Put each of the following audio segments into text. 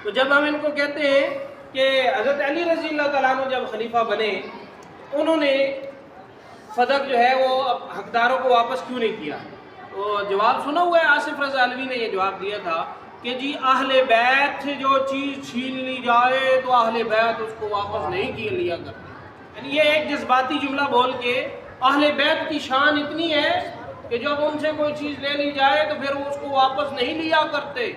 تو جب ہم ان کو کہتے ہیں کہ حضرت علی رضی اللہ تعالیٰ عنہ جب خلیفہ بنے انہوں نے فدق جو ہے وہ حقداروں کو واپس کیوں نہیں کیا، تو جواب سنا ہوا ہے، آصف رضا علوی نے یہ جواب دیا تھا کہ جی اہل بیت سے جو چیز چھین لی جائے تو اہل بیت اس کو واپس نہیں لیا کرتے. یعنی یہ ایک جذباتی جملہ بول کے اہل بیت کی شان اتنی ہے کہ جب ان سے کوئی چیز لے لی جائے تو پھر وہ اس کو واپس نہیں لیا کرتے.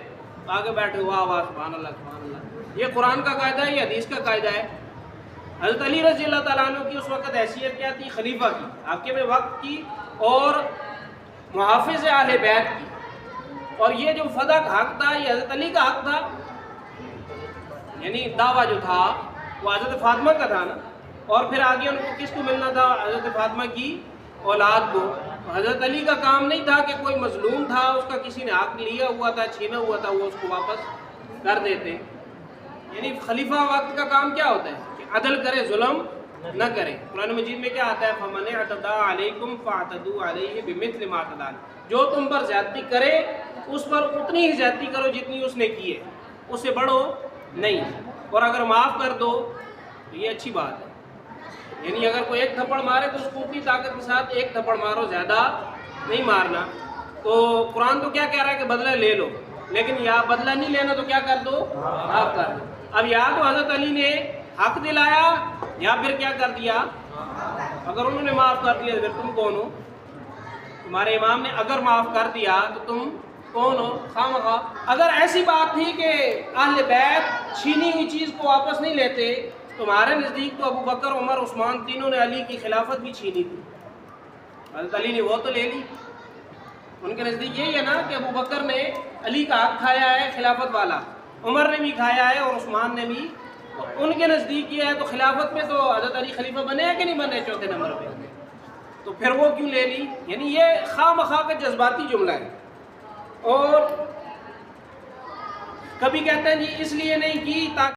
آگے بیٹھے واہ واہ سبحان اللہ سبحان اللہ. یہ قرآن کا قاعدہ ہے، یہ حدیث کا قاعدہ ہے. حضرت علی رضی اللہ تعالیٰ عنہ کی اس وقت حیثیت کیا تھی؟ خلیفہ کی، حاکم وقت کی اور محافظ اہل بیت کی. اور یہ جو فدق حق تھا یہ حضرت علی کا حق تھا، یعنی دعویٰ جو تھا وہ حضرت فاطمہ کا تھا نا، اور پھر آگے ان کو کس کو ملنا تھا؟ حضرت فاطمہ کی اولاد کو. حضرت علی کا کام نہیں تھا کہ کوئی مظلوم تھا اس کا کسی نے حق لیا ہوا تھا چھینا ہوا تھا وہ اس کو واپس کر دیتے. یعنی خلیفہ وقت کا کام کیا ہوتا ہے کہ عدل کرے، ظلم نہ کرے. قرآن مجید میں کیا آتا ہے؟ فَمَنِ اعْتَدَىٰ عَلَيْكُمْ فَاعْتَدُوا عَلَيْهِ بِمِثْلِ مَا اعْتَدَىٰ. جو تم پر زیادتی کرے اس پر اتنی ہی زیادتی کرو جتنی اس نے کی ہے، اس سے بڑھو نہیں. اور اگر معاف کر دو تو یہ اچھی بات ہے. یعنی اگر کوئی ایک تھپڑ مارے تو اس کو اتنی طاقت کے ساتھ ایک تھپڑ مارو، زیادہ نہیں مارنا. تو قرآن تو کیا کہہ رہا ہے کہ بدلہ لے لو، لیکن یا بدلہ نہیں لینا تو کیا کر دو؟ معاف کر دو. اب یا تو حضرت علی نے حق دلایا یا پھر کیا کر دیا؟ اگر انہوں نے معاف کر دیا تو پھر تم کون ہو؟ تمہارے امام نے اگر معاف کر دیا تو تم کون ہو؟ خواہ. اگر ایسی بات تھی کہ اہل بیت چھینی ہوئی چیز کو واپس نہیں لیتے، تمہارے نزدیک تو ابو بکر عمر عثمان تینوں نے علی کی خلافت بھی چھینی تھی. حضرت علی نے وہ تو لے لی. ان کے نزدیک یہی ہے نا کہ ابو بکر نے علی کا حق کھایا ہے خلافت والا، عمر نے بھی کھایا ہے اور عثمان نے بھی. ان کے نزدیک یہ ہے تو خلافت میں تو حضرت علی خلیفہ بنے ہیں کہ نہیں بنے چوتھے نمبر پہ؟ تو پھر وہ کیوں لے لی؟ یعنی یہ خواہ مخواہ کا جذباتی جملہ ہے. اور کبھی کہتے ہیں جی اس لیے نہیں کی تاکہ